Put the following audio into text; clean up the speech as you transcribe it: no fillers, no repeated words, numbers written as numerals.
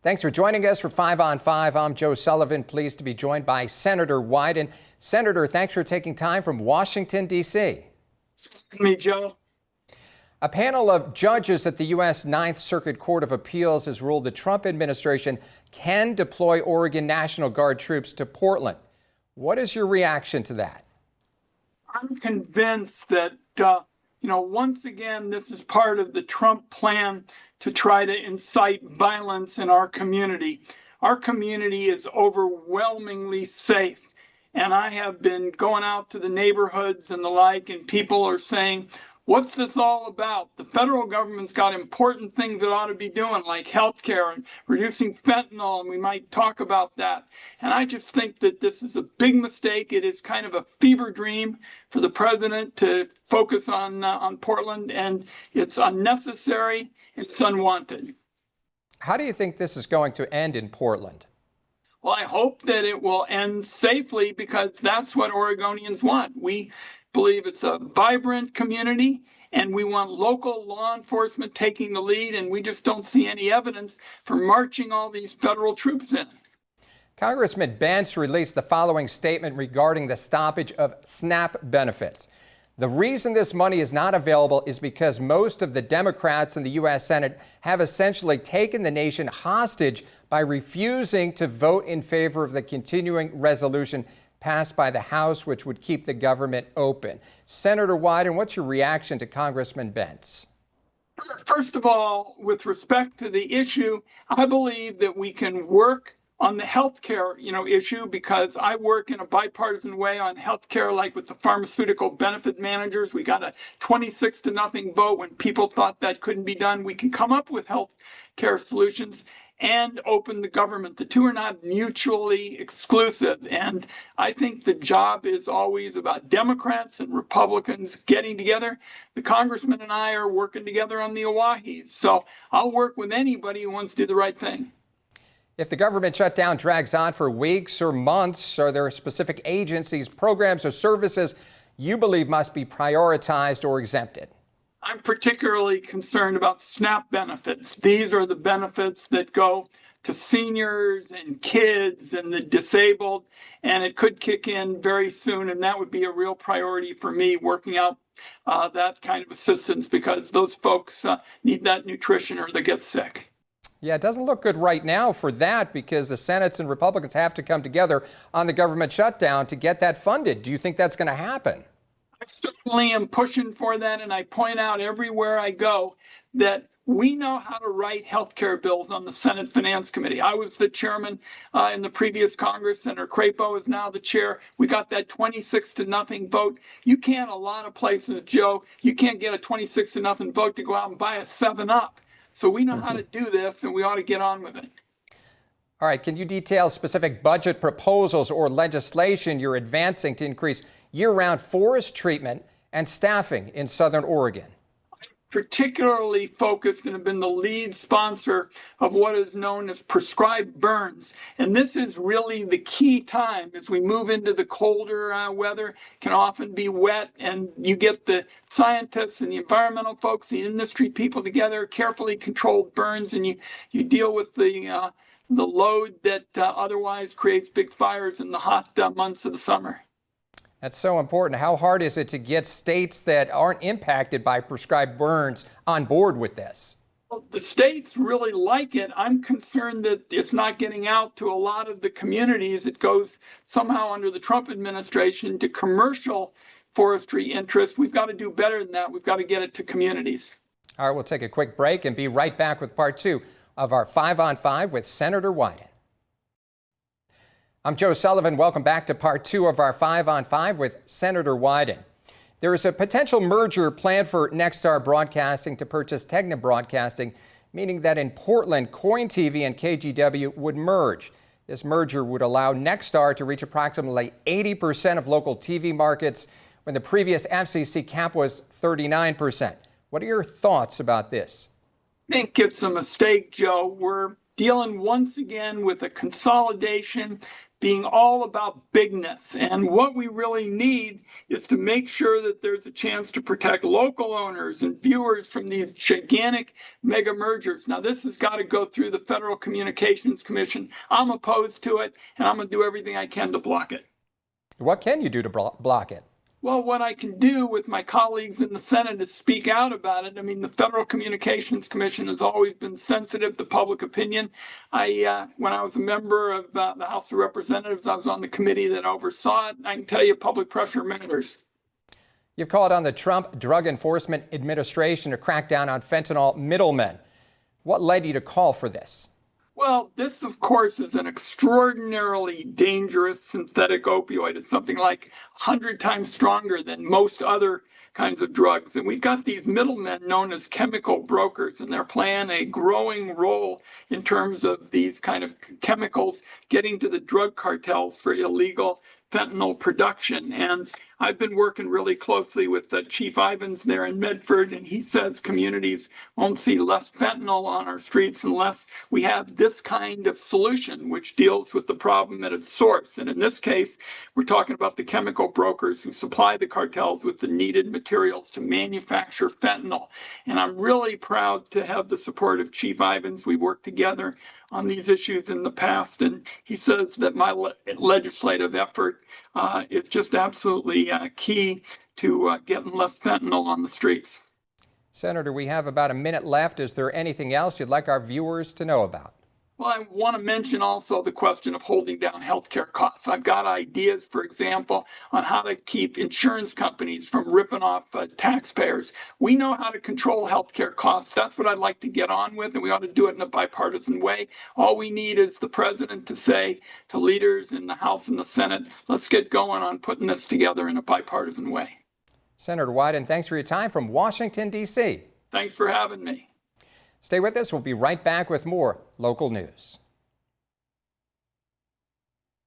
Thanks for joining us for 5 on 5. I'm Joe Sullivan, pleased to be joined by Senator Wyden. Senator, thanks for taking time from Washington, D.C. Me, Joe. A panel of judges at the U.S. Ninth Circuit Court of Appeals has ruled the Trump administration can deploy Oregon National Guard troops to Portland. What is your reaction to that? I'm convinced that, once again, this is part of the Trump plan to try to incite violence in our community. Our community is overwhelmingly safe. And I have been going out to the neighborhoods and the like, and people are saying, what's this all about? The federal government's got important things it ought to be doing, like healthcare and reducing fentanyl, and we might talk about that. And I just think that this is a big mistake. It is kind of a fever dream for the president to focus on Portland, and it's unnecessary, it's unwanted. How do you think this is going to end in Portland? Well, I hope that it will end safely, because that's what Oregonians want. We believe it's a vibrant community, and we want local law enforcement taking the lead, and we just don't see any evidence for marching all these federal troops in. Congressman Bentz released the following statement regarding the stoppage of SNAP benefits. The reason this money is not available is because most of the Democrats in the U.S. Senate have essentially taken the nation hostage by refusing to vote in favor of the continuing resolution passed by the House, which would keep the government open. Senator Wyden, what's your reaction to Congressman Bentz? First of all, with respect to the issue, I believe that we can work on the healthcare, issue, because I work in a bipartisan way on healthcare, like with the pharmaceutical benefit managers. We got a 26-0 vote when people thought that couldn't be done. We can come up with healthcare solutions and open the government. The two are not mutually exclusive. And I think the job is always about Democrats and Republicans getting together. The congressman and I are working together on the Owahis. So I'll work with anybody who wants to do the right thing. If the government shutdown drags on for weeks or months, are there specific agencies, programs, or services you believe must be prioritized or exempted? I'm particularly concerned about SNAP benefits. These are the benefits that go to seniors and kids and the disabled, and it could kick in very soon, and that would be a real priority for me, working out that kind of assistance, because those folks need that nutrition or they get sick. Yeah, it doesn't look good right now for that, because the Senates and Republicans have to come together on the government shutdown to get that funded. Do you think that's going to happen? I certainly am pushing for that, and I point out everywhere I go that we know how to write health care bills on the Senate Finance Committee. I was the chairman in the previous Congress. Senator Crapo is now the chair. We got that 26-0 vote. You can't, a lot of places, Joe, you can't get a 26-0 vote to go out and buy a 7-Up. So we know how to do this, and we ought to get on with it. All right. Can you detail specific budget proposals or legislation you're advancing to increase year-round forest treatment and staffing in Southern Oregon? I'm particularly focused and have been the lead sponsor of what is known as prescribed burns. And this is really the key time as we move into the colder weather. It can often be wet, and you get the scientists and the environmental folks, the industry people together, carefully controlled burns, and you deal with the load that otherwise creates big fires in the hot months of the summer. That's so important. How hard is it to get states that aren't impacted by prescribed burns on board with this? Well, the states really like it. I'm concerned that it's not getting out to a lot of the communities. It goes somehow under the Trump administration to commercial forestry interests. We've got to do better than that. We've got to get it to communities. All right, we'll take a quick break and be right back with part 2 of our 5 on 5 with Senator Wyden. I'm Joe Sullivan. Welcome back to part 2 of our 5 on 5 with Senator Wyden. There is a potential merger planned for Nexstar Broadcasting to purchase Tegna Broadcasting, meaning that in Portland, KOBI-TV and KGW would merge. This merger would allow Nexstar to reach approximately 80% of local TV markets, when the previous FCC cap was 39%. What are your thoughts about this? I think it's a mistake, Joe. We're dealing once again with a consolidation being all about bigness. And what we really need is to make sure that there's a chance to protect local owners and viewers from these gigantic mega mergers. Now, this has got to go through the Federal Communications Commission. I'm opposed to it, and I'm going to do everything I can to block it. What can you do to block it? Well, what I can do with my colleagues in the Senate is speak out about it. I mean, the Federal Communications Commission has always been sensitive to public opinion. When I was a member of the House of Representatives, I was on the committee that oversaw it. I can tell you public pressure matters. You've called on the Trump Drug Enforcement Administration to crack down on fentanyl middlemen. What led you to call for this? Well, this, of course, is an extraordinarily dangerous synthetic opioid. It's something like 100 times stronger than most other kinds of drugs. And we've got these middlemen known as chemical brokers, and they're playing a growing role in terms of these kind of chemicals getting to the drug cartels for illegal fentanyl production. And I've been working really closely with Chief Ivins there in Medford, and he says communities won't see less fentanyl on our streets unless we have this kind of solution, which deals with the problem at its source. And in this case, we're talking about the chemical brokers who supply the cartels with the needed materials to manufacture fentanyl. And I'm really proud to have the support of Chief Ivins. We've worked together on these issues in the past, and he says that my legislative effort is just absolutely key to getting less fentanyl on the streets. Senator, we have about a minute left. Is there anything else you'd like our viewers to know about? Well, I want to mention also the question of holding down healthcare costs. I've got ideas, for example, on how to keep insurance companies from ripping off taxpayers. We know how to control healthcare costs. That's what I'd like to get on with, and we ought to do it in a bipartisan way. All we need is the president to say to leaders in the House and the Senate, let's get going on putting this together in a bipartisan way. Senator Wyden, thanks for your time from Washington, D.C. Thanks for having me. Stay with us. We'll be right back with more local news.